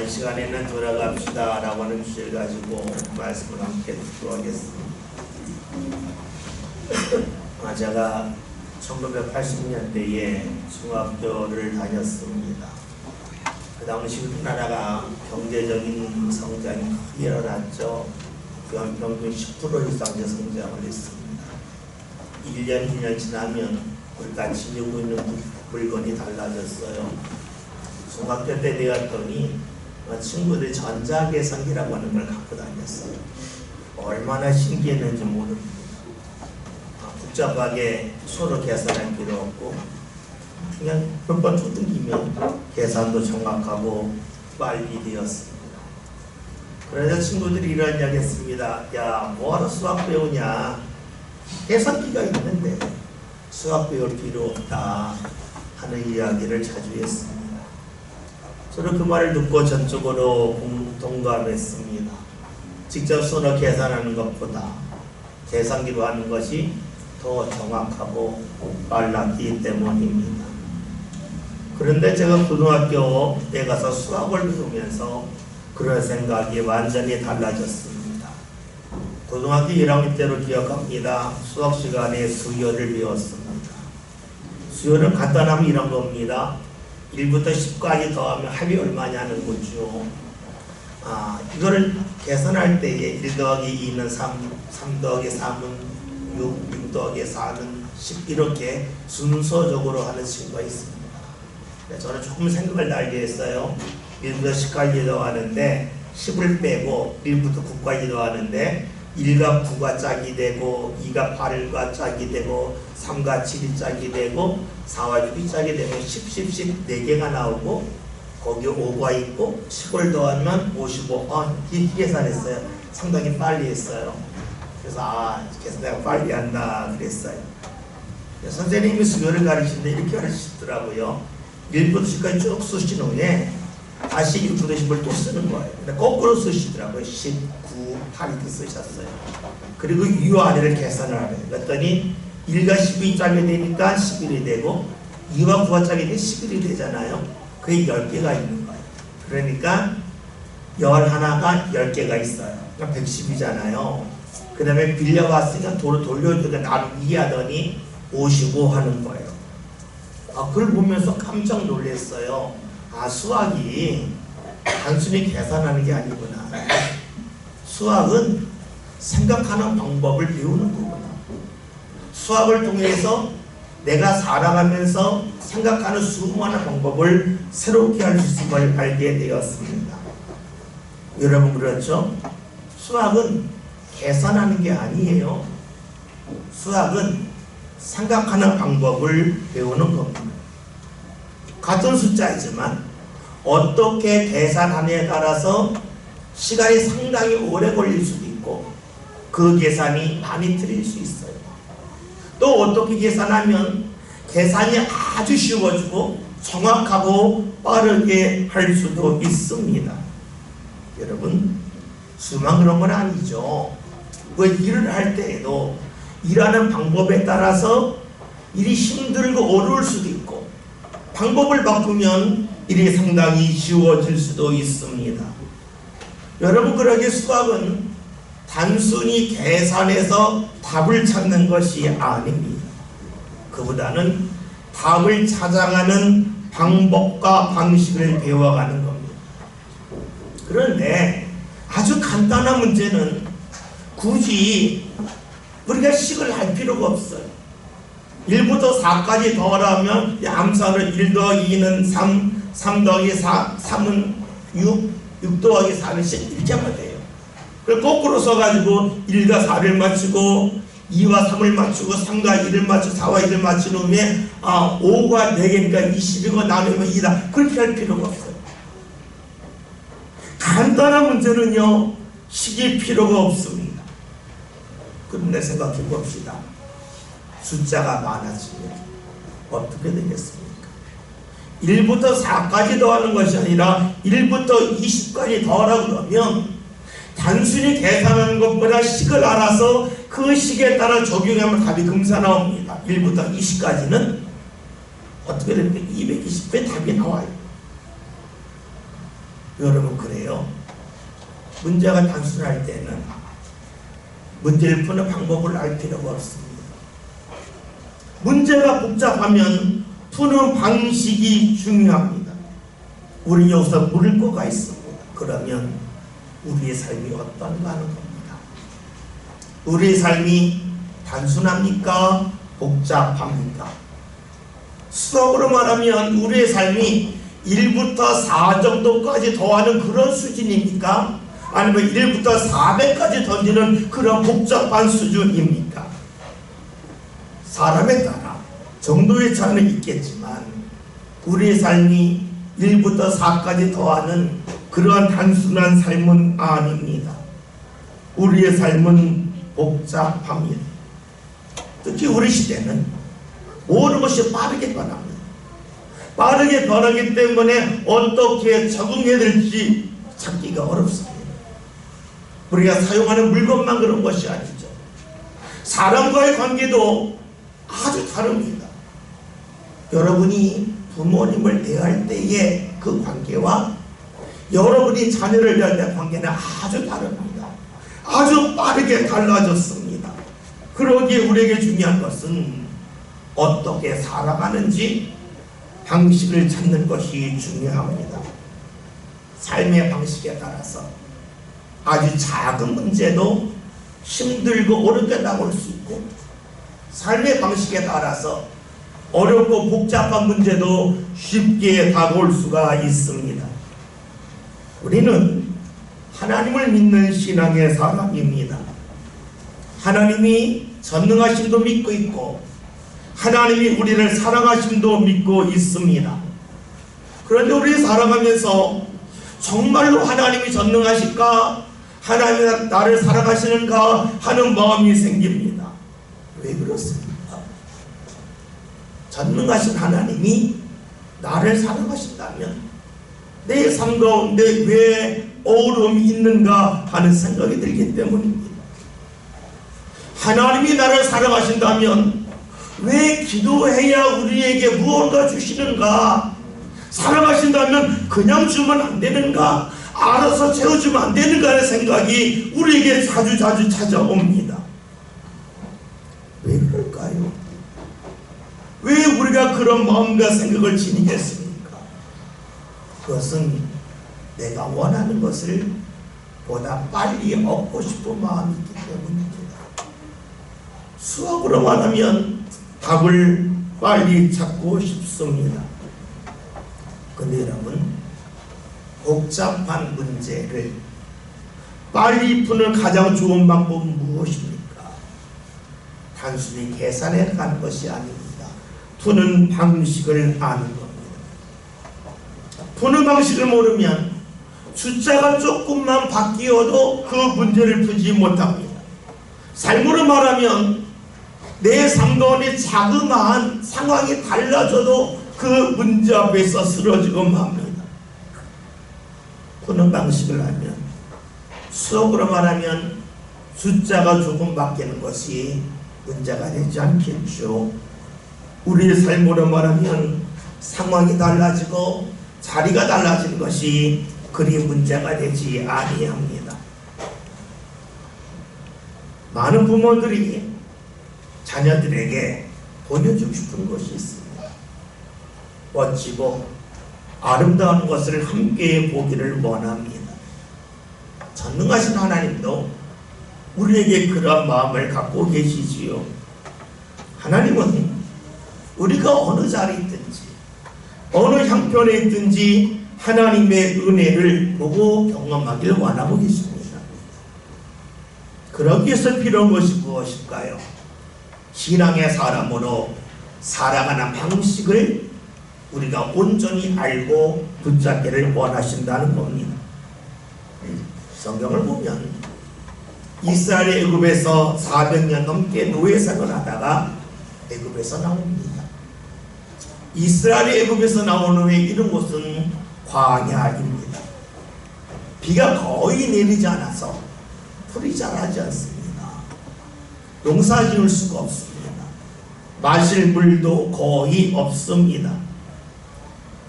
이 시간에는 돌아갑시다 라고 하는 주제를 가지고 말씀을 함께 듣도록 하겠습니다. 제가 1980년대에 중학교를 다녔습니다. 그 당시 우리나라가 경제적인 성장이 크게 일어났죠. 평균 10% 이상 성장을 했습니다. 1년, 2년 지나면 우리가 지니고 있는 물건이 달라졌어요. 중학교 때 되었더니 친구들이 전자계산기라고 하는 걸 갖고 다녔어요. 얼마나 신기했는지 모릅니다. 복잡하게 서로 계산할 필요 없고 그냥 몇 번 두들기면 계산도 정확하고 빨리 되었습니다. 그래서 친구들이 이런 이야기 했습니다. 야, 뭐하러 수학 배우냐? 계산기가 있는데 수학 배울 필요 없다 하는 이야기를 자주 했습니다. 저는 그 말을 듣고 전적으로 동감했습니다. 직접 손으로 계산하는 것보다 계산기로 하는 것이 더 정확하고 빨랐기 때문입니다. 그런데 제가 고등학교 때 가서 수학을 배우면서 그런 생각이 완전히 달라졌습니다. 고등학교 1학년 때로 기억합니다. 수학 시간에 수열을 배웠습니다. 수열은 간단하면 이런 겁니다. 1부터 10까지 더하면 합이 얼마냐는 거죠. 이거를 계산할 때에 1 더하기 2는 3, 3 더하기 3은 6, 6 더하기 4는 10 이렇게 순서적으로 하는 친구가 있습니다. 저는 조금 생각을 달리 했어요. 1부터 10까지 더하는데 10을 빼고 1부터 9까지 더하는데 1과 9가 짝이 되고 2가 8과 짝이 되고 3과 7이 짝이 되고 4와 6이 짝이 되면 10, 10, 10 4개가 나오고 거기에 5가 있고 10을 더하면 55. 이 계산했어요. 상당히 빨리 했어요. 그래서 계산 내가 빨리 한다 그랬어요. 선생님이 수요를 가르치는데 이렇게 가르치시더라고요. 1부터 10까지 쭉 쓰신 후에 다시 1부터 10을 또 쓰는 거예요. 근데 거꾸로 쓰시더라고요. 10, 9, 8 이렇게 쓰셨어요. 그리고 위와 아래를 계산을 하래요. 그랬더니 1과 10이 짝이 되니까 11이 되고 2와 9가 짝이 되면 11이 되잖아요. 그게 10개가 있는 거예요. 그러니까 11가 10개가 있어요. 그러니까 110이잖아요. 그 다음에 빌려왔으니까 돌려주니까 나누기 하더니 55 하는 거예요. 그걸 보면서 깜짝 놀랐어요. 수학이 단순히 계산하는 게 아니구나. 수학은 생각하는 방법을 배우는 거구나. 수학을 통해서 내가 살아가면서 생각하는 수많은 방법을 새롭게 할 수 있음을 알게 되었습니다. 여러분 그렇죠? 수학은 계산하는 게 아니에요. 수학은 생각하는 방법을 배우는 겁니다. 같은 숫자이지만 어떻게 계산하느냐에 따라서 시간이 상당히 오래 걸릴 수도 있고 그 계산이 많이 틀릴 수 있어요. 또 어떻게 계산하면 계산이 아주 쉬워지고 정확하고 빠르게 할 수도 있습니다. 여러분 수만 그런 건 아니죠. 왜 일을 할 때에도 일하는 방법에 따라서 일이 힘들고 어려울 수도 있고 방법을 바꾸면 일이 상당히 쉬워질 수도 있습니다. 여러분 그러기에 수학은 단순히 계산해서 답을 찾는 것이 아닙니다. 그보다는 답을 찾아가는 방법과 방식을 배워가는 겁니다. 그런데 아주 간단한 문제는 굳이 우리가 식을 할 필요가 없어요. 1부터 4까지 더하면 암산을 1 더하기 2는 3, 3 더하기 4, 3은 6, 6 더하기 4는 10 이렇게 하면 돼요. 그걸 거꾸로 써가지고 1과 4를 맞추고 2와 3을 맞추고 3과 1을 맞추고 4와 1을 맞춘 후에 5가 4개니까 20이고 나누면 2다. 그렇게 할 필요가 없어요. 간단한 문제는요 식이 필요가 없습니다. 그런데 생각해 봅시다. 숫자가 많아지면 어떻게 되겠습니까? 1부터 4까지 더하는 것이 아니라 1부터 20까지 더하라고 그러면 단순히 계산하는 것보다 식을 알아서 그 식에 따라 적용하면 답이 금세 나옵니다. 1부터 20까지는 어떻게 됩니까? 220배 답이 나와요. 여러분 그래요. 문제가 단순할 때는 문제를 푸는 방법을 알 필요가 없습니다. 문제가 복잡하면 푸는 방식이 중요합니다. 우리 여기서 물을 거가 있습니다. 그러면 우리의 삶이 어떤가 하는 겁니다. 우리의 삶이 단순합니까? 복잡합니까? 수학으로 말하면 우리의 삶이 1부터 4 정도까지 더하는 그런 수준입니까? 아니면 1부터 400까지 던지는 그런 복잡한 수준입니까? 사람에 따라 정도의 차이는 있겠지만 우리의 삶이 1부터 4까지 더하는 그러한 단순한 삶은 아닙니다. 우리의 삶은 복잡합니다. 특히 우리 시대는 모든 것이 빠르게 변합니다. 빠르게 변하기 때문에 어떻게 적응해야 될지 찾기가 어렵습니다. 우리가 사용하는 물건만 그런 것이 아니죠. 사람과의 관계도 아주 다릅니다. 여러분이 부모님을 대할 때의 그 관계와 여러분이 자녀를 대할 때의 관계는 아주 다릅니다. 아주 빠르게 달라졌습니다. 그러기에 우리에게 중요한 것은 어떻게 살아가는지 방식을 찾는 것이 중요합니다. 삶의 방식에 따라서 아주 작은 문제도 힘들고 어렵게 나올 수 있고, 삶의 방식에 따라서 어렵고 복잡한 문제도 쉽게 다가올 수가 있습니다. 우리는 하나님을 믿는 신앙의 사람입니다. 하나님이 전능하심도 믿고 있고 하나님이 우리를 사랑하심도 믿고 있습니다. 그런데 우리 살아가면서 정말로 하나님이 전능하실까? 하나님이 나를 사랑하시는가? 하는 마음이 생깁니다. 왜 그렇습니까? 전능하신 하나님이 나를 사랑하신다면 내 삶 가운데 왜 어려움이 있는가 하는 생각이 들기 때문입니다. 하나님이 나를 사랑하신다면 왜 기도해야 우리에게 무언가 주시는가? 사랑하신다면 그냥 주면 안 되는가? 알아서 채워주면 안 되는가 하는 생각이 우리에게 자주 찾아옵니다. 왜 그럴까요? 왜 우리가 그런 마음과 생각을 지니겠습니까? 그것은 내가 원하는 것을 보다 빨리 얻고 싶은 마음이 있기 때문입니다. 수학으로 말하면 답을 빨리 찾고 싶습니다. 근데 여러분, 복잡한 문제를 빨리 푸는 가장 좋은 방법은 무엇입니까? 단순히 계산해 가는 것이 아닙니다. 푸는 방식을 아는 겁니다. 푸는 방식을 모르면 숫자가 조금만 바뀌어도 그 문제를 풀지 못합니다. 삶으로 말하면 내 삶 가운데 자그마한 상황이 달라져도 그 문제 앞에서 쓰러지고 맙니다. 푸는 방식을 알면, 수학으로 말하면 숫자가 조금 바뀌는 것이 문제가 되지 않겠죠. 우리의 삶으로 말하면 상황이 달라지고 자리가 달라지는 것이 그리 문제가 되지 아니합니다. 많은 부모들이 자녀들에게 보여주고 싶은 것이 있습니다. 멋지고 아름다운 것을 함께 보기를 원합니다. 전능하신 하나님도 우리에게 그런 마음을 갖고 계시지요. 하나님은 우리가 어느 자리에 있든지 어느 형편에 있든지 하나님의 은혜를 보고 경험하길 원하고 계십니다. 그러기 위해서 필요한 것이 무엇일까요? 신앙의 사람으로 살아가는 방식을 우리가 온전히 알고 붙잡기를 원하신다는 겁니다. 성경을 보면 이스라엘의 애굽에서 400년 넘게 노예 생활하다가 애굽에서 나옵니다. 이스라엘의 애굽에서 나온 후에 이런 곳은 광야입니다. 비가 거의 내리지 않아서 풀이 자라지 않습니다. 농사 지을 수가 없습니다. 마실 물도 거의 없습니다.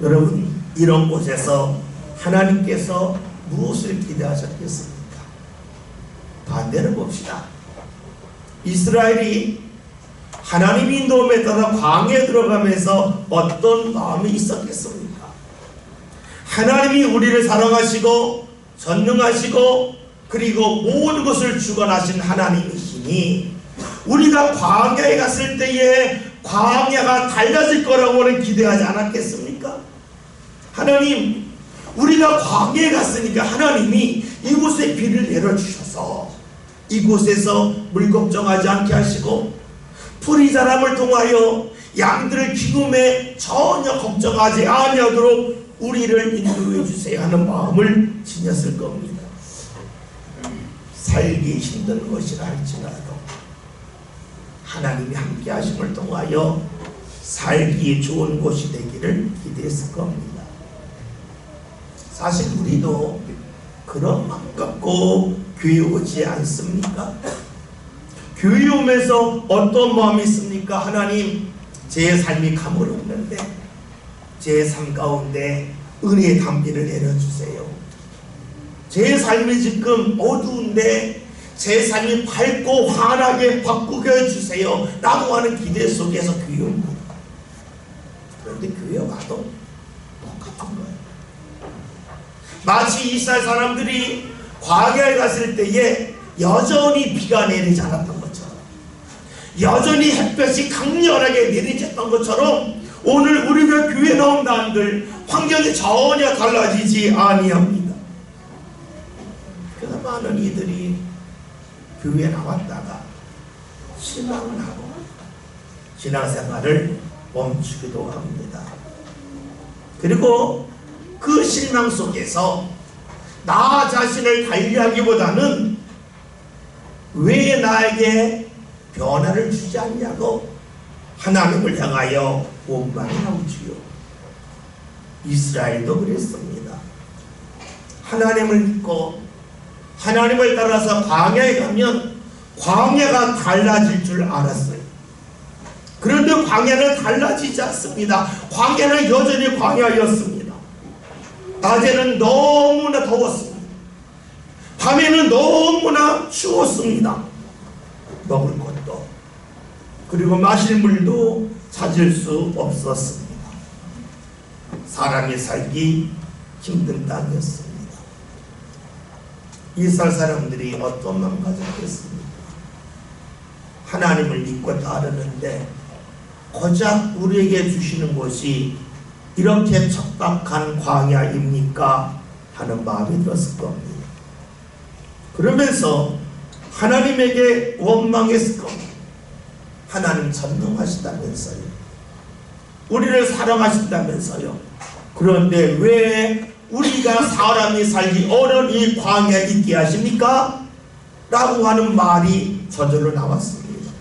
여러분, 이런 곳에서 하나님께서 무엇을 기대하셨겠습니까? 반대로 봅시다. 이스라엘이 하나님 인도함에 따라 광야에 들어가면서 어떤 마음이 있었겠습니까? 하나님이 우리를 사랑하시고 전능하시고 그리고 모든 것을 주관하신 하나님이시니 우리가 광야에 갔을 때에 광야가 달라질 거라고는 기대하지 않았겠습니까? 하나님, 우리가 광야에 갔으니까 하나님이 이곳에 비를 내려주셔서 이곳에서 물 걱정하지 않게 하시고 풀이 자람을 통하여 양들을 기름에 전혀 걱정하지 아니하도록 우리를 인도해 주세요 하는 마음을 지녔을 겁니다. 살기 힘든 것이라 할지라도 하나님이 함께 하심을 통하여 살기 좋은 곳이 되기를 기대했을 겁니다. 사실 우리도 그런 마음 갖고 교회 오지 않습니까? 교회 오면서 어떤 마음이 있습니까? 하나님, 제 삶이 가물었는데 제 삶 가운데 은혜의 담비를 내려주세요. 제 삶이 지금 어두운데 제 삶이 밝고 환하게 바꾸게 해주세요 라고 하는 기대 속에서 교회 옵니다. 그런데 교회 와도 똑같은 거예요. 마치 이스라엘 사람들이 광야에 갔을 때에 여전히 비가 내리지 않았던 것처럼, 여전히 햇볕이 강렬하게 내리졌던 것처럼 오늘 우리가 교회 나온다 한들 환경이 전혀 달라지지 아니합니다. 그래서 많은 이들이 교회에 나왔다가 실망을 하고 신앙생활을 멈추기도 합니다. 그리고 그 실망 속에서 나 자신을 관리하기보다는 왜 나에게 변화를 주지 않냐고 하나님을 향하여 원망하지요. 이스라엘도 그랬습니다. 하나님을 믿고 하나님을 따라서 광야에 가면 광야가 달라질 줄 알았어요. 그런데 광야는 달라지지 않습니다. 광야는 여전히 광야였습니다. 낮에는 너무나 더웠습니다. 밤에는 너무나 추웠습니다. 먹을 것도 그리고 마실 물도 찾을 수 없었습니다. 사람이 살기 힘든 땅이었습니다. 이스라엘 사람들이 어떤 마음 가졌겠습니까? 하나님을 믿고 따르는데 고작 우리에게 주시는 것이 이렇게 척박한 광야입니까? 하는 마음이 들었을 겁니다. 그러면서 하나님에게 원망했을 겁니다. 하나님 전능하시다면서요. 우리를 사랑하신다면서요. 그런데 왜 우리가 사람이 살기 어려운 이 광야에 있게 하십니까? 라고 하는 말이 저절로 나왔습니다.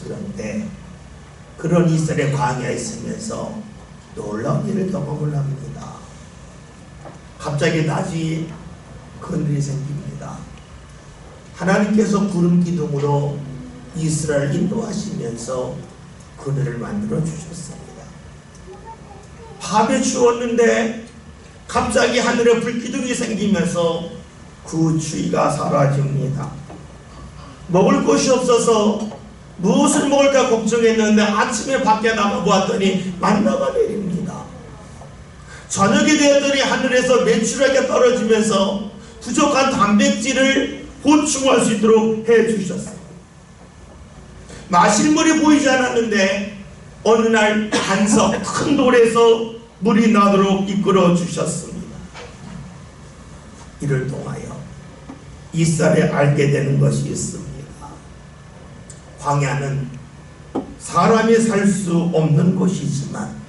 그런데 그런 이스라엘 광야에 있으면서 놀라운 일을 경험을 합니다. 갑자기 낮이 그늘이 생깁니다. 하나님께서 구름 기둥으로 이스라엘 인도하시면서 그늘을 만들어 주셨습니다. 밤에 추웠는데 갑자기 하늘에 불기둥이 생기면서 그 추위가 사라집니다. 먹을 것이 없어서 무엇을 먹을까 걱정했는데 아침에 밖에 나가 보았더니 만나가 내립니다. 저녁이 되었더니 하늘에서 메추라기가 떨어지면서 부족한 단백질을 보충할 수 있도록 해주셨어요. 마실 물이 보이지 않았는데 어느 날 반석 큰 돌에서 물이 나도록 이끌어 주셨습니다. 이를 통하여 이스라엘에 알게 되는 것이 있습니다. 광야는 사람이 살 수 없는 곳이지만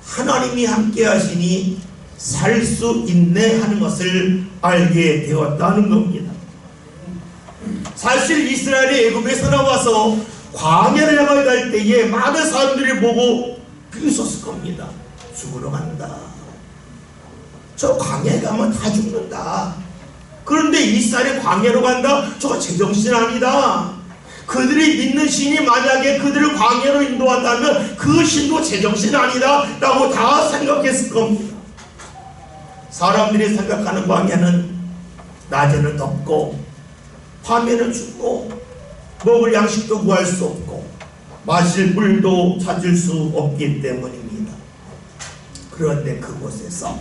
하나님이 함께 하시니 살 수 있네 하는 것을 알게 되었다는 겁니다. 사실 이스라엘이 애굽에서 나와서 광야를 향하여 갈 때에 많은 사람들이 보고 비웃었을 겁니다. 죽으러 간다. 저 광야에 가면 다 죽는다. 그런데 이스라엘이 광야로 간다? 저거 제정신 아니다. 그들이 믿는 신이 만약에 그들을 광야로 인도한다면 그 신도 제정신 아니다 라고 다 생각했을 겁니다. 사람들이 생각하는 광야는 낮에는 덥고 밤에는 춥고 먹을 양식도 구할 수 없고 마실 물도 찾을 수 없기 때문입니다. 그런데 그곳에서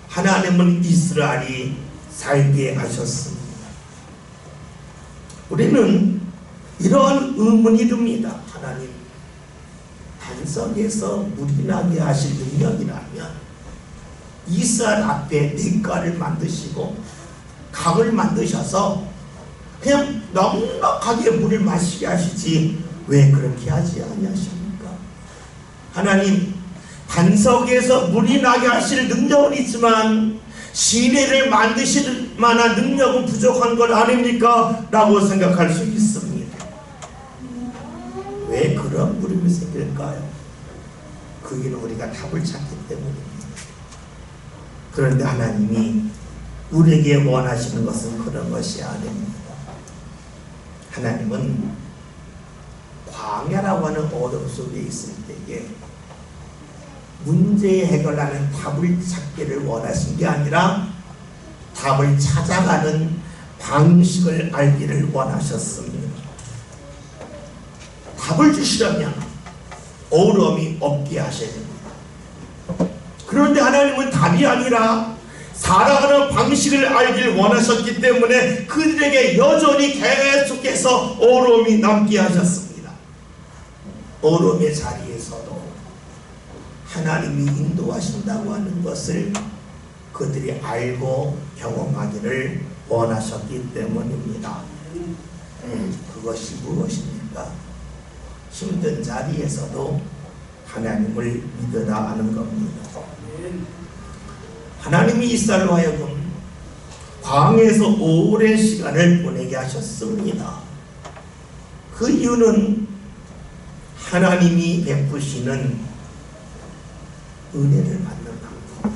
하나님은 이스라엘이 살게 하셨습니다. 우리는 이러한 의문이 듭니다. 하나님, 반석에서 물이 나게 하실 능력이라면 이스라엘 앞에 냇가를 만드시고 강을 만드셔서 그냥 넉넉하게 물을 마시게 하시지 왜 그렇게 하지 아니하십니까? 하나님, 반석에서 물이 나게 하실 능력은 있지만 시내를 만드실 만한 능력은 부족한 것 아닙니까? 라고 생각할 수 있습니다. 왜 그런 물음이 생길까요? 그기는 우리가 답을 찾기 때문입니다. 그런데 하나님이 우리에게 원하시는 것은 그런 것이 아닙니다. 하나님은 광야라고 하는 어둠 속에 있을 때에 문제 해결하는 답을 찾기를 원하신 게 아니라 답을 찾아가는 방식을 알기를 원하셨습니다. 답을 주시려면 어려움이 없게 하셔야 됩니다. 그런데 하나님은 답이 아니라 살아가는 방식을 알기를 원하셨기 때문에 그들에게 여전히 계속해서 어려움이 남게 하셨습니다. 어려움의 자리에서도 하나님이 인도하신다고 하는 것을 그들이 알고 경험하기를 원하셨기 때문입니다. 그것이 무엇입니까? 힘든 자리에서도 하나님을 믿으라 하는 겁니다. 하나님이 이스라엘로 하여금 광야에서 오랜 시간을 보내게 하셨습니다. 그 이유는 하나님이 베푸시는 은혜를 받는 방법,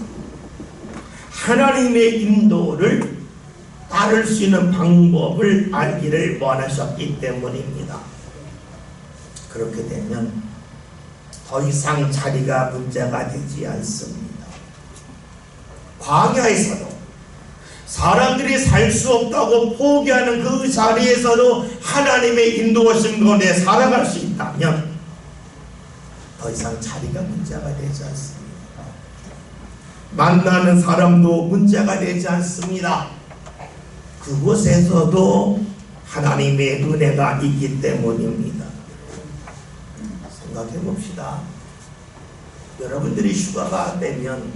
하나님의 인도를 따를 수 있는 방법을 알기를 원하셨기 때문입니다. 그렇게 되면 더 이상 자리가 문제가 되지 않습니다. 광야에서도 사람들이 살 수 없다고 포기하는 그 자리에서도 하나님의 인도하신 것에 살아갈 수 있다면 더 이상 자리가 문제가 되지 않습니다. 만나는 사람도 문제가 되지 않습니다. 그곳에서도 하나님의 은혜가 있기 때문입니다. 생각해 봅시다. 여러분들이 휴가가 되면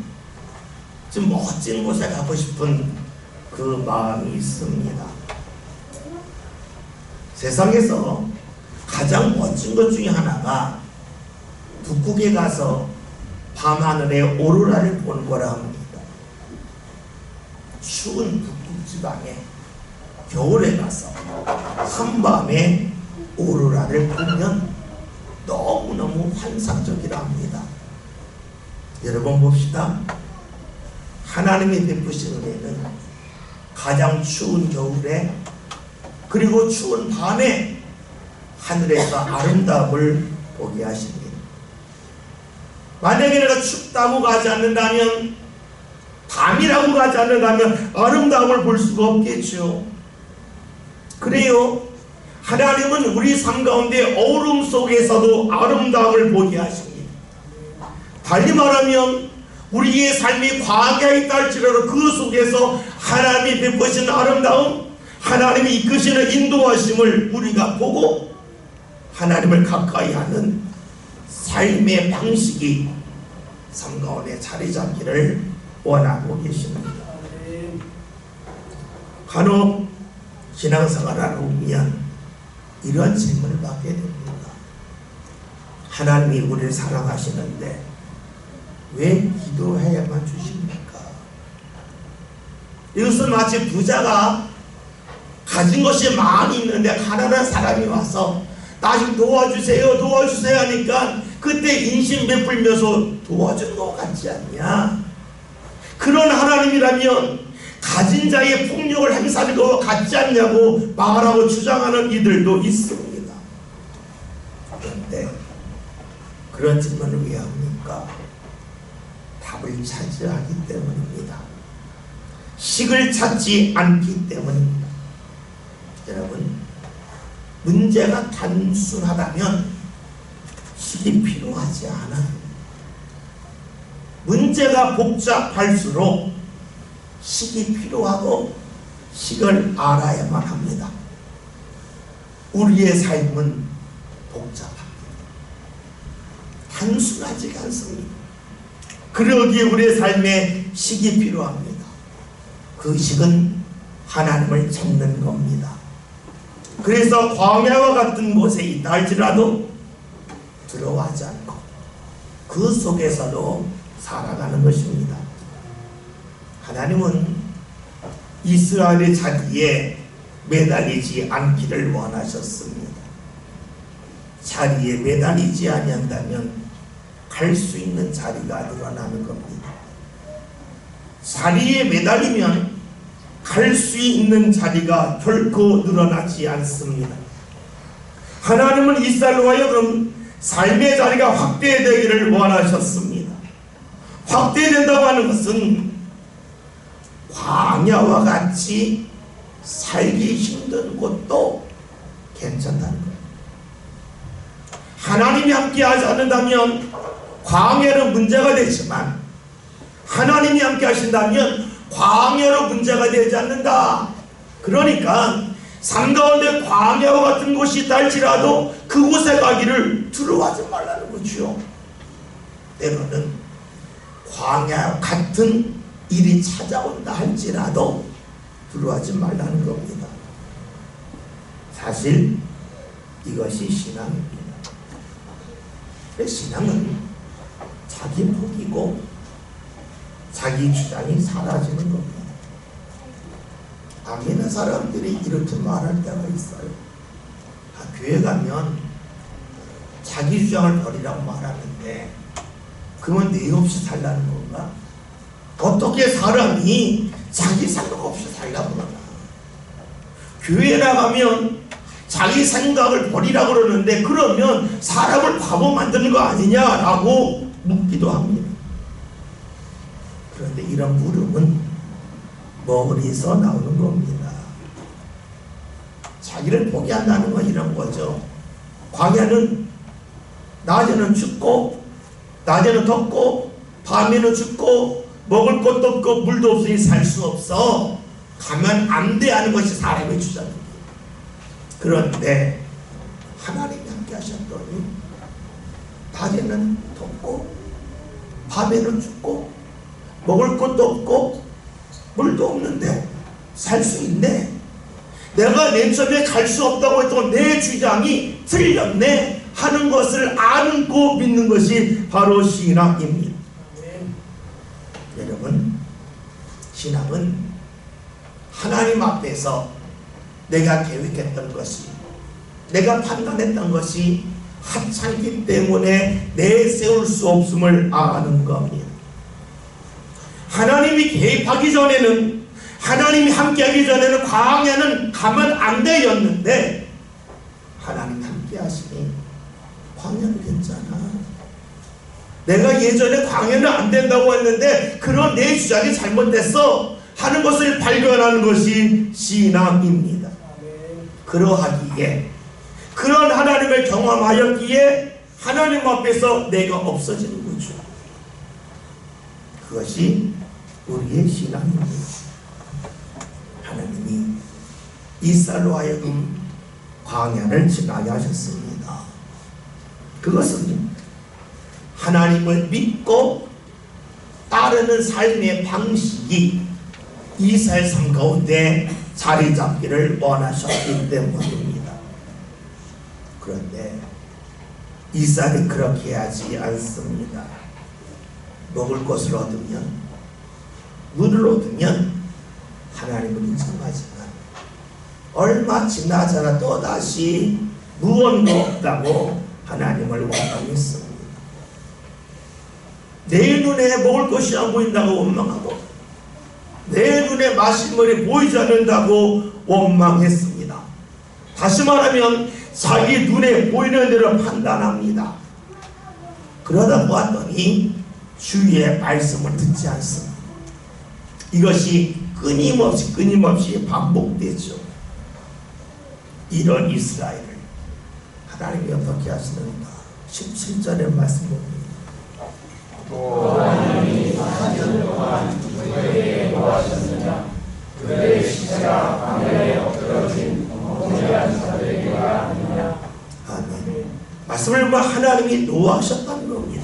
좀 멋진 곳에 가고 싶은 그 마음이 있습니다. 세상에서 가장 멋진 것 중에 하나가 북극에 가서 밤하늘의 오로라를 보는 거라 합니다. 추운 북극 지방에 겨울에 가서 한밤에 오로라를 보면 너무너무 환상적이라 합니다. 여러분 봅시다. 하나님이 베푸신 은혜는 가장 추운 겨울에 그리고 추운 밤에 하늘에서 아름다움을 보게 하십니다. 만약에 내가 춥다고 가지 않는다면, 밤이라고 가지 않는다면 아름다움을 볼 수가 없겠죠. 그래요. 하나님은 우리 삶 가운데 어려움 속에서도 아름다움을 보게 하십니다. 달리 말하면 우리의 삶이 광야에 있다 할지라도 그 속에서 하나님이 베푸신 아름다움, 하나님이 이끄시는 인도하심을 우리가 보고 하나님을 가까이 하는 삶의 방식이 삶 가운데 자리 잡기를 원하고 계십니다. 간혹 신앙생활을 보면 이런 질문을 받게 됩니다. 하나님이 우리를 사랑하시는데 왜 기도해야만 주십니까? 이것은 마치 부자가 가진 것이 많이 있는데 가난한 사람이 와서 나 좀 도와주세요 도와주세요 하니까 그때 인심 베풀면서 도와주는 것 같지 않냐? 그런 하나님이라면 가진 자의 폭력을 행사하는 것 같지 않냐고 말하고 주장하는 이들도 있습니다. 그런데 그런 질문을 왜 합니까? 답을 답을 차지하기 때문입니다. 식을 찾지 않기 때문입니다. 여러분, 문제가 단순하다면 식이 필요하지 않아요. 문제가 복잡할수록 식이 필요하고 식을 알아야만 합니다. 우리의 삶은 복잡합니다. 단순하지 않습니다. 그러기에 우리의 삶에 식이 필요합니다. 그 식은 하나님을 찾는 겁니다. 그래서 광야와 같은 곳에 있다 할지라도 들어가지 않고 그 속에서도 살아가는 것입니다. 하나님은 이스라엘의 자리에 매달리지 않기를 원하셨습니다. 자리에 매달리지 아니한다면 갈 수 있는 자리가 늘어나는 겁니다. 자리에 매달리면 갈 수 있는 자리가 결코 늘어나지 않습니다. 하나님은 이스라엘로 하여금 삶의 자리가 확대되기를 원하셨습니다. 확대된다고 하는 것은 광야와 같이 살기 힘든 곳도 괜찮다는 거예요. 하나님이 함께하지 않는다면 광야는 문제가 되지만 하나님이 함께 하신다면 광야로 문제가 되지 않는다. 그러니까 삶 가운데 광야와 같은 곳이 있다 할지라도 그곳에 가기를 두려워하지 말라는 거죠. 때로는 광야 같은 일이 찾아온다 할지라도 두려워하지 말라는 겁니다. 사실 이것이 신앙입니다. 신앙은 자기 포기고 자기 주장이 사라지는 겁니다. 안 믿는 사람들이 이렇게 말할 때가 있어요. 교회 가면 자기 주장을 버리라고 말하는데 그건 내 없이 살라는 건가? 어떻게 사람이 자기 생각 없이 살라고 그러나? 교회 나가면 자기 생각을 버리라고 그러는데 그러면 사람을 바보 만드는 거 아니냐라고 묻기도 합니다. 그런데 이런 물음은 머리에서 나오는 겁니다. 자기를 포기한다는 건 이런 거죠. 광야는 낮에는 춥고 낮에는 덥고 밤에는 춥고 먹을 것도 없고 물도 없으니 살 수 없어. 가면 안 돼 하는 것이 사람의 주장입니다. 그런데 하나님이 함께 하셨더니 낮에는 덥고 밤에는 춥고 먹을 것도 없고 물도 없는데 살 수 있네. 내가 맨 처음에 갈 수 없다고 했던 내 주장이 틀렸네 하는 것을 안고 믿는 것이 바로 신앙입니다. 여러분, 신앙은 하나님 앞에서 내가 계획했던 것이, 내가 판단했던 것이 하찮기 때문에 내세울 수 없음을 아는 겁니다. 하나님이 개입하기 전에는, 하나님이 함께하기 전에는 광야는 가면 안 되었는데 하나님 함께 하시니 광야는 괜찮아. 내가 예전에 광야는 안 된다고 했는데 그런 내 주장이 잘못됐어 하는 것을 발견하는 것이 신앙입니다. 그러하기에, 그런 하나님을 경험하였기에 하나님 앞에서 내가 없어지는 거죠. 그것이 우리의 신앙입니다. 하나님이 이스라엘로 하여금 광야를 지나게 하셨습니다. 그것은 하나님을 믿고 따르는 삶의 방식이 이스라엘 삶 가운데 자리 잡기를 원하셨기 때문입니다. 그런데 이스라엘이 그렇게 하지 않습니다. 먹을 것을 얻으면, 물을 얻으면 하나님을 인정하지만 얼마 지나자라 또다시 무언가 없다고 하나님을 원망했습니다. 내 눈에 먹을 것이 안 보인다고 원망하고 내 눈에 마실 물이 보이지 않는다고 원망했습니다. 다시 말하면 자기 눈에 보이는 대로 판단합니다. 그러다 보았더니 주의 말씀을 듣지 않습니다. 이것이 끊임없이 반복되죠. 이런 이스라엘을 하나님이 어떻게 하시는가? 17절의 말씀 봅니다. 또 하나님이 40년 동안 그에게 노하셨느냐? 그의 시체가 광야에 엎드러진 동일한 자들에게가 아니냐? 아멘. 말씀을 보면 하나님이 노하셨다는 겁니다.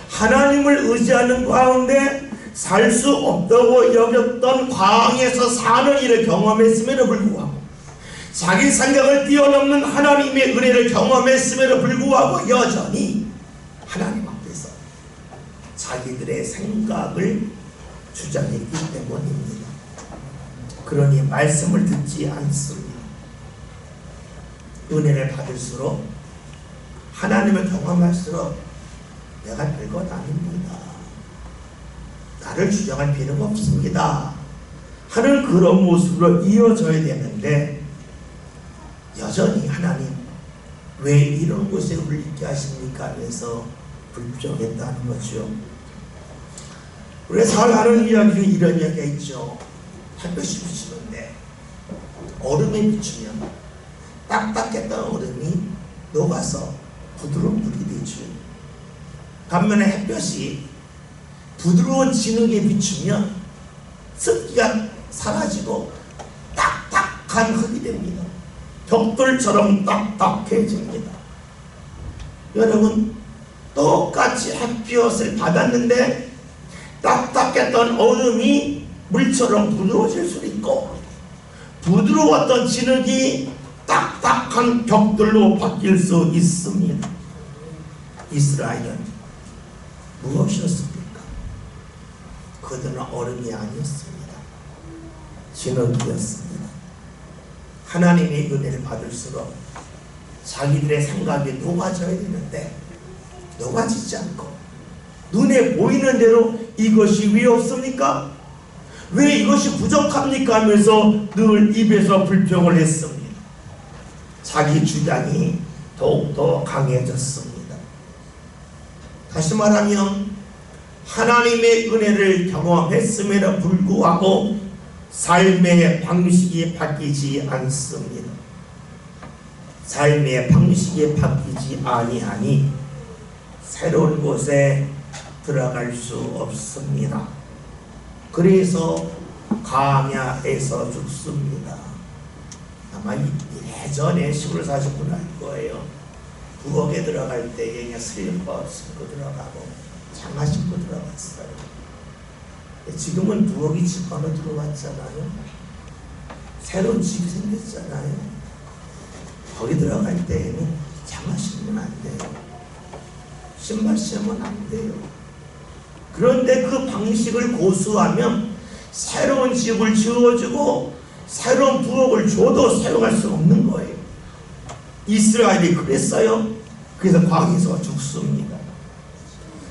하나님을 의지하는 가운데 살 수 없다고 여겼던 광야에서 사는 일을 경험했음에도 불구하고, 자기 생각을 뛰어넘는 하나님의 은혜를 경험했음에도 불구하고 여전히 하나님 앞에서 자기들의 생각을 주장했기 때문입니다. 그러니 말씀을 듣지 않습니다. 은혜를 받을수록, 하나님을 경험할수록 내가 별것 아닙니다, 나를 주장할 필요가 없습니다 하는 그런 모습으로 이어져야 되는데, 여전히 하나님 왜 이런 곳에 우리를 있게 하십니까 하면서 불평했다는 거죠. 우리가 잘 아는 이야기 중에 이런 이야기가 있죠. 햇볕이 비치는데 얼음에 비추면 딱딱했던 얼음이 녹아서 부드러운 물이 되죠. 반면에 햇볕이 부드러운 진흙에 비추면 습기가 사라지고 딱딱한 흙이 됩니다. 벽돌처럼 딱딱해집니다. 여러분, 똑같이 햇볕을 받았는데 딱딱했던 얼음이 물처럼 부드러워질 수 있고, 부드러웠던 진흙이 딱딱한 벽돌로 바뀔 수 있습니다. 이스라엘은 무엇이었습니까? 그들은 얼음이 아니었습니다. 진흙이었습니다. 하나님의 은혜를 받을수록 자기들의 생각이 녹아져야 되는데 녹아지지 않고, 눈에 보이는 대로 이것이 왜 없습니까? 왜 이것이 부족합니까? 하면서 늘 입에서 불평을 했습니다. 자기 주장이 더욱더 강해졌습니다. 다시 말하면 하나님의 은혜를 경험했음에도 불구하고 삶의 방식이 바뀌지 않습니다. 삶의 방식이 바뀌지 아니하니 새로운 곳에 들어갈 수 없습니다. 그래서 광야에서 죽습니다. 아마 예전에 시골 사신 분은 알 거예요. 부엌에 들어갈 때 그냥 슬리퍼 신고 들어가고 장화 신고 들어갔어요. 지금은 부엌이 집 안에 들어왔잖아요. 새로운 집이 생겼잖아요. 거기 들어갈 때에는 장화 신으면 안 돼요. 신발 신으면 안 돼요. 그런데 그 방식을 고수하면 새로운 집을 지어주고 새로운 부엌을 줘도 사용할 수 없는 거예요. 이스라엘이 그랬어요. 그래서 광야에서 죽습니다.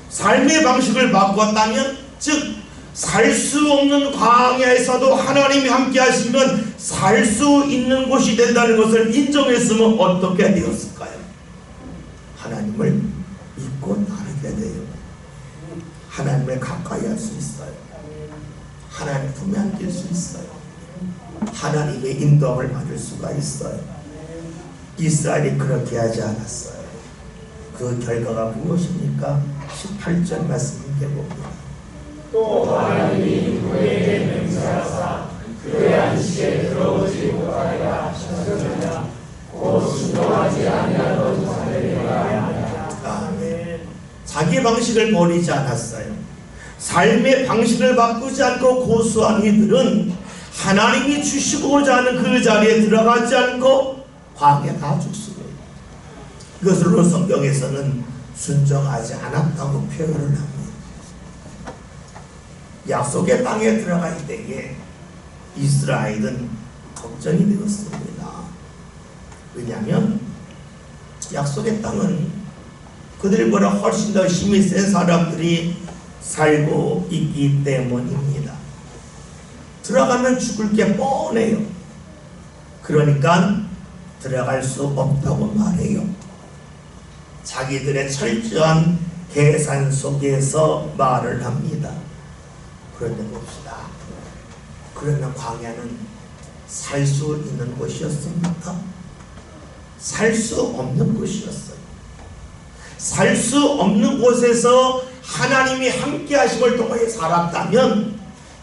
삶의 방식을 바꿨다면, 즉 살 수 없는 광야에서도 하나님이 함께 하시면 살 수 있는 곳이 된다는 것을 인정했으면 어떻게 되었을까요? 하나님을 믿고 따르게 돼요. 하나님을 가까이 할 수 있어요. 하나님 품에 안길 수 있어요. 하나님의 인도함을 받을 수가 있어요. 이스라엘이 그렇게 하지 않았어요. 그 결과가 무엇입니까? 18절 말씀 해봅니다. 또 하나님이 그에게 맹세하사 그의 안식에 들어오지 못하리라 하셨느냐? 곧 순종하지 아니하던 자들에게가 아니냐. 아멘. 자기 방식을 버리지 않았어요. 삶의 방식을 바꾸지 않고 고수한 이들은 하나님이 주시고자 하는 그 자리에 들어가지 않고 광야에 다 죽습니다. 이것으로 성경에서는 순종하지 않았다고 표현을 합니다. 약속의 땅에 들어갈 때에 이스라엘은 걱정이 되었습니다. 왜냐하면 약속의 땅은 그들보다 훨씬 더 힘이 센 사람들이 살고 있기 때문입니다. 들어가면 죽을 게 뻔해요. 그러니까 들어갈 수 없다고 말해요. 자기들의 철저한 계산 속에서 말을 합니다. 그런데 봅시다. 그러면 광야는 살 수 있는 곳이었습니까? 살 수 없는 곳이었어요. 살 수 없는 곳에서 하나님이 함께 하심을 통해 살았다면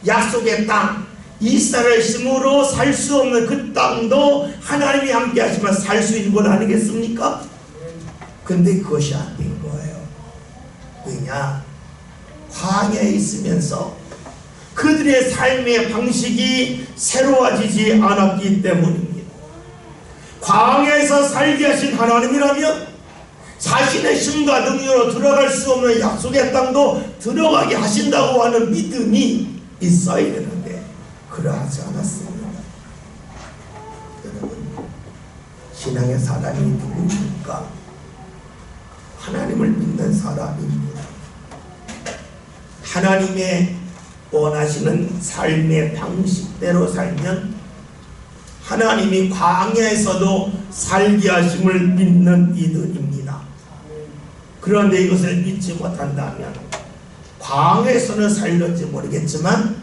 약속의 땅 이스라엘 힘으로 살 수 없는 그 땅도 하나님이 함께 하시면 살 수 있는 것 아니겠습니까? 근데 그것이 안 된 거예요. 왜냐? 광야에 있으면서 그들의 삶의 방식이 새로워지지 않았기 때문입니다. 광야에서 살게 하신 하나님이라면 자신의 힘과 능력으로 들어갈 수 없는 약속의 땅도 들어가게 하신다고 하는 믿음이 있어야 되는데 그러하지 않았습니다. 여러분, 신앙의 사람이 누구입니까? 하나님을 믿는 사람입니다. 하나님의 원하시는 삶의 방식대로 살면 하나님이 광야에서도 살게 하심을 믿는 이들입니다. 그런데 이것을 믿지 못한다면 광야에서는 살릴지 모르겠지만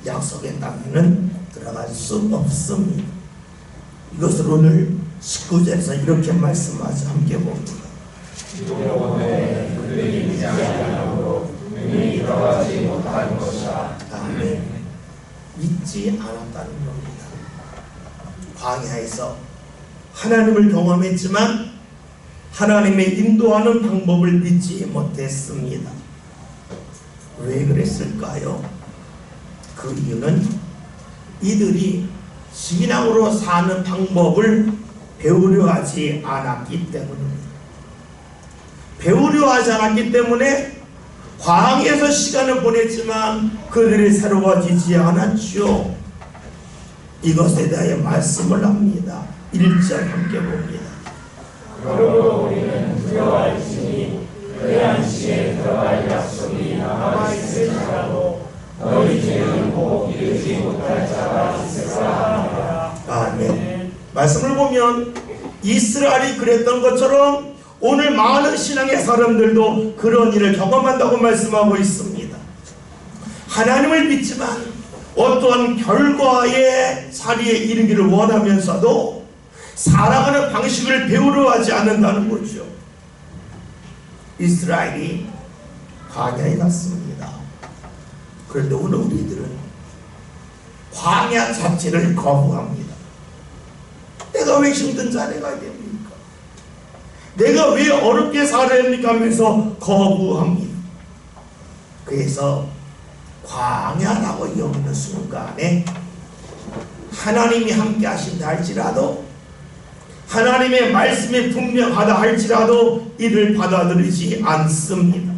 약속의 땅에는 들어갈 수 없습니다. 이것을 오늘 19절에서 이렇게 말씀하지 함께 봅니다. 그들이 믿지 아니하므로 능히 들어가지 못한 것이라. 아멘. 믿지 않았다는 겁니다. 광야에서 하나님을 경험했지만 하나님의 인도하는 방법을 믿지 못했습니다. 왜 그랬을까요? 그 이유는 이들이 신앙으로 사는 방법을 배우려 하지 않았기 때문입니다. 배우려 하지 않았기 때문에 광야에서 시간을 보냈지만 그들이 새로워지지 않았죠. 이것에 대하여 말씀을 합니다. 1절 함께 봅니다. 그러므로 우리는 두려워할지니 그의 안식에 들어갈 약속이 남아있을지라도 너희 죄는 꼭 이루지 못할 자가 있으라 하니라. 아멘. 말씀을 보면 이스라엘이 그랬던 것처럼 오늘 많은 신앙의 사람들도 그런 일을 경험한다고 말씀하고 있습니다. 하나님을 믿지만 어떠한 결과의 자리에 이르기를 원하면서도 살아가는 방식을 배우려 하지 않는다는 거죠. 이스라엘이 광야에 갔습니다. 그런데 오늘 우리들은 광야 자체를 거부합니다. 내가 왜 힘든 자리가 됩니까? 내가 왜 어렵게 살아야 합니까? 하면서 거부합니다. 그래서 광야라고 여기는 순간에 하나님이 함께 하신다 할지라도 하나님의 말씀이 분명하다 할지라도 이를 받아들이지 않습니다.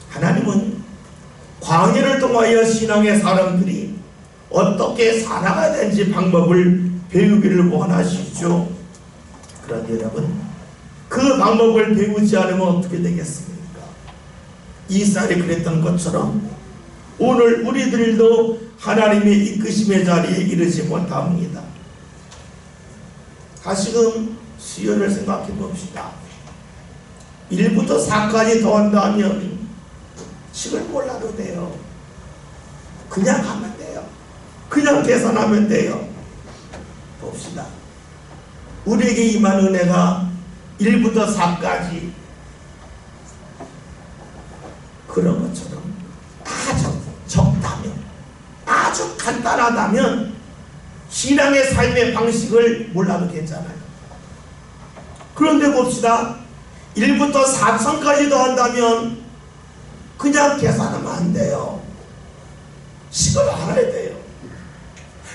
하나님은 광야를 통하여 신앙의 사람들이 어떻게 살아가야 되는지 방법을 배우기를 원하시죠. 그런데 여러분, 그 방법을 배우지 않으면 어떻게 되겠습니까? 이스라엘이 그랬던 것처럼 오늘 우리들도 하나님의 이끄심의 자리에 이르지 못합니다. 다시금 수요를 생각해 봅시다. 1부터 4까지 더한다면 식을 몰라도 돼요. 그냥 하면 돼요. 그냥 계산하면 돼요. 봅시다. 우리에게 임한 은혜가 1부터 4까지 그런 것처럼 아주 적다면, 아주 간단하다면 신앙의 삶의 방식을 몰라도 괜찮아요. 그런데 봅시다. 1부터 4천까지 더한다면 그냥 계산하면 안 돼요. 식을 알아야 돼요.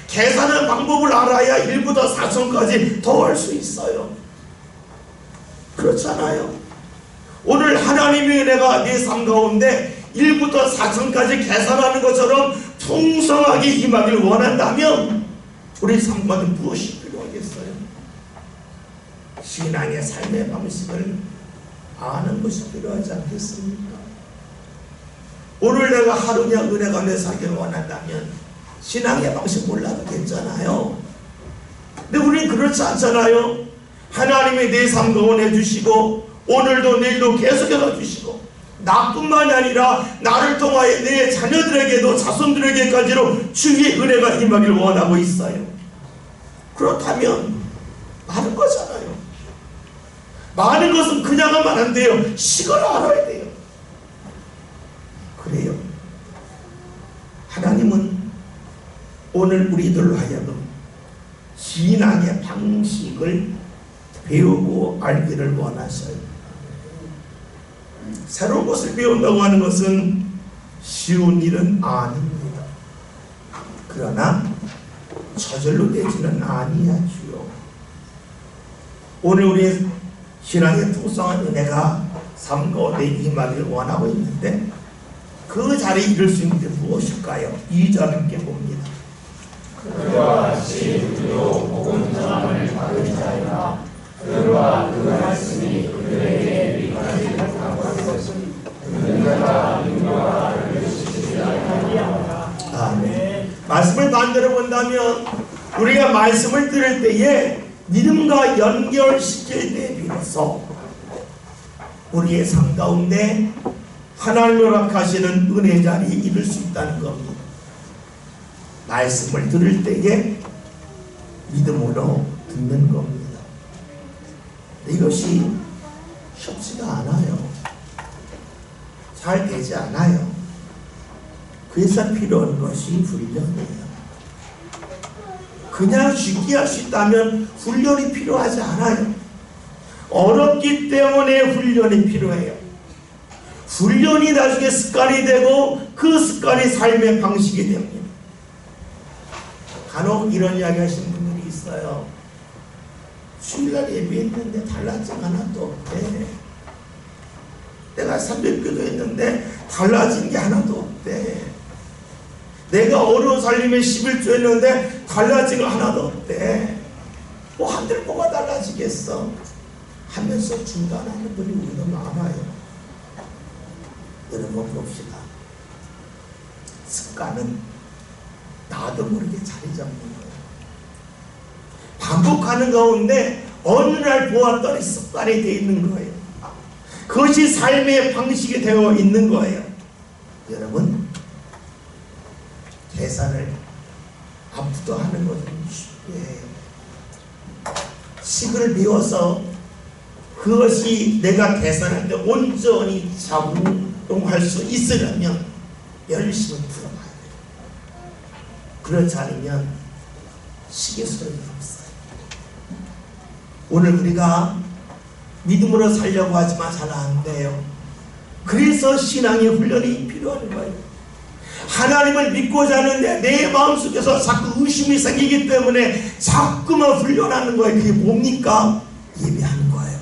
계산하는 방법을 알아야 1부터 4천까지 더할 수 있어요. 그렇잖아요. 오늘 하나님의 은혜가 내 삶 가운데 1부터 4천까지 계산하는 것처럼 풍성하게 임하기를 원한다면 우리 삶 가운데 무엇이 필요하겠어요? 신앙의 삶의 방식을 아는 것이 필요하지 않겠습니까? 오늘 내가 하루냐 은혜가 내 살기를 원한다면 신앙의 방식 몰라도 괜찮아요. 근데 우리는 그렇지 않잖아요. 하나님이 내 삶 가운데 주시고 오늘도 내일도 계속해서 주시고 나뿐만이 아니라 나를 통하여 내 자녀들에게도 자손들에게까지도 주의 은혜가 임하기를 원하고 있어요. 그렇다면 많은 거잖아요. 많은 것은 그냥 하면 안 돼요. 식을 알아야 돼요. 그래요. 하나님은 오늘 우리들로 하여금 신앙의 방식을 배우고 알기를 원하셔요. 새로운 것을 배운다고 하는 것은 쉬운 일은 아닙니다. 그러나 저절로 되지는 아니하지요. 오늘 우리의 신앙의 풍성한 은혜가 삶 가운데 임하기를 원하고 있는데 그 자리에 이룰 수 있는 게 무엇일까요? 2절 함께 봅니다. 그와 같이 우리도 복음 전함을 받은 자이나 그와 그 말씀이 그들에게 이르지 못한 것은 그들과 인도가 알려주시지 아니하리라. 아멘. 말씀을 반대로 본다면 우리가 말씀을 들을 때에 믿음과 연결시킬 때 비로소 우리의 삶 가운데 하나님 허락하시는 은혜 자리에 이룰 수 있다는 겁니다. 말씀을 들을 때에 믿음으로 듣는 겁니다. 이것이 쉽지가 않아요. 잘 되지 않아요. 그래서 필요한 것이 훈련이에요. 그냥 쉽게 할 수 있다면 훈련이 필요하지 않아요. 어렵기 때문에 훈련이 필요해요. 훈련이 나중에 습관이 되고 그 습관이 삶의 방식이 됩니다. 간혹 이런 이야기 하시는 분들이 있어요. 주일날 예배했는데 달라진 하나도 없대. 내가 300교도 했는데 달라진 게 하나도 없대. 내가 어려운 살림에 11조 했는데 달라진 거 하나도 없대. 뭐 한들 뭐가 달라지겠어 하면서 중단하는 분이 우리도 많아요. 여러분 봅시다. 습관은 나도 모르게 자리 잡는 거예요. 반복하는 가운데 어느 날 보았더니 습관이 되어 있는 거예요. 그것이 삶의 방식이 되어 있는 거예요. 여러분, 계산을 앞부터 하는 것은 쉽게 해요. 식을 배워서 그것이 내가 계산할 때 온전히 작동할 수 있으려면 열심히 풀어봐야 돼요. 그렇지 않으면 식의 소용이 없어요. 오늘 우리가 믿음으로 살려고 하지만 잘 안 돼요. 그래서 신앙의 훈련이 필요한 거예요. 하나님을 믿고자 하는데 내 마음속에서 자꾸 의심이 생기기 때문에 자꾸만 훈련하는 거예요. 그게 뭡니까? 예배하는 거예요.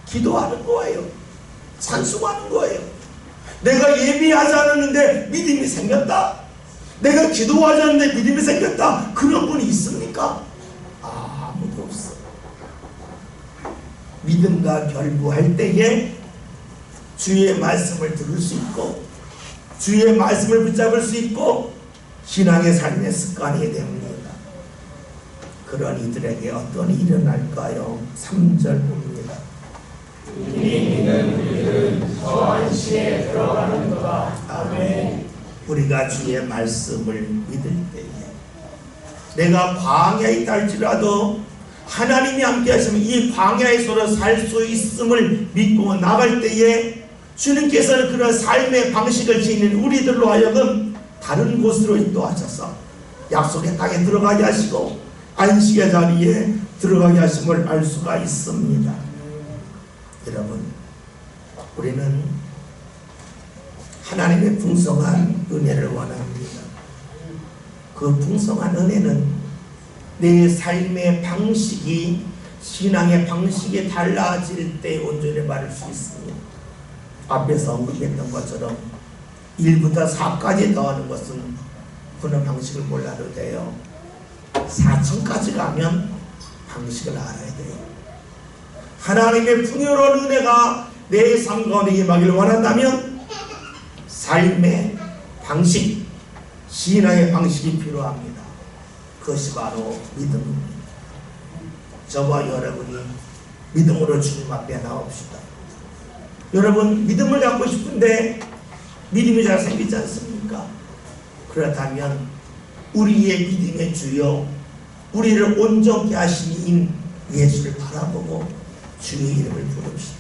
기도하는 거예요. 찬송하는 거예요. 내가 예배하지 않았는데 믿음이 생겼다. 내가 기도하지 않는데 믿음이 생겼다. 그런 분이 있습니까? 아무도 없어. 믿음과 결부할 때에 주의 말씀을 들을 수 있고 주의 말씀을 붙잡을 수 있고 신앙의 삶의 습관이 됩니다. 그런 이들에게 어떤 일이 일어날까요? 3절 봅니다. 이미 믿는 우리들은 저 안식에 들어가는도다. 아멘. 우리가 주의 말씀을 믿을 때에 내가 광야에 있다 할지라도 하나님이 함께 하시면 이 광야에서도 살 수 있음을 믿고 나갈 때에 주님께서는 그런 삶의 방식을 지닌 우리들로 하여금 다른 곳으로 인도하셔서 약속의 땅에 들어가게 하시고 안식의 자리에 들어가게 하심을 알 수가 있습니다. 여러분, 우리는 하나님의 풍성한 은혜를 원합니다. 그 풍성한 은혜는 내 삶의 방식이 신앙의 방식이 달라질 때 온전히 받을 수 있습니다. 앞에서 언급했던 것처럼 1부터 4까지 더하는 것은 그런 방식을 몰라도 돼요. 4층까지 가면 방식을 알아야 돼요. 하나님의 풍요로운 은혜가 내 삶 가운데 임하기를 원한다면 삶의 방식, 신앙의 방식이 필요합니다. 그것이 바로 믿음입니다. 저와 여러분이 믿음으로 주님 앞에 나옵시다. 여러분, 믿음을 갖고 싶은데 믿음이 잘 생기지 않습니까? 그렇다면 우리의 믿음의 주여, 우리를 온전케 하신 인 예수를 바라보고 주의 이름을 부릅시다.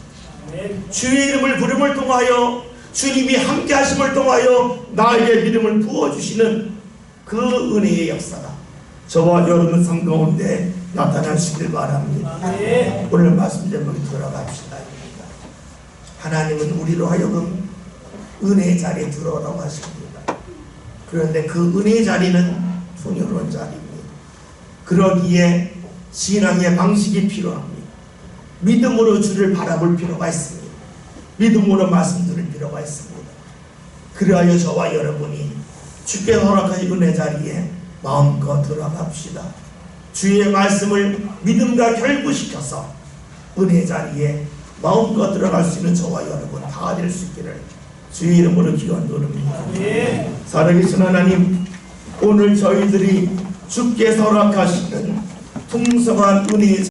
주의 이름을 부름을 통하여 주님이 함께 하심을 통하여 나에게 믿음을 부어주시는 그 은혜의 역사가 저와 여러분 삶 가운데 나타나시길 바랍니다. 오늘 말씀 제목에 돌아갑시다. 하나님은 우리로 하여금 은혜의 자리에 들어오라고 하십니다. 그런데 그 은혜의 자리는 풍요로운 자리입니다. 그러기에 신앙의 방식이 필요합니다. 믿음으로 주를 바라볼 필요가 있습니다. 믿음으로 말씀 들을 필요가 있습니다. 그리하여 저와 여러분이 주께 허락하신 은혜 자리에 마음껏 들어갑시다. 주의 말씀을 믿음과 결부시켜서 은혜 자리에 마음껏 들어갈 수 있는 저와 여러분 다 될 수 있기를 주의 이름으로 기원 드립니다. 살아계신 하나님, 오늘 저희들이 주께서 허락하시는 풍성한 은혜의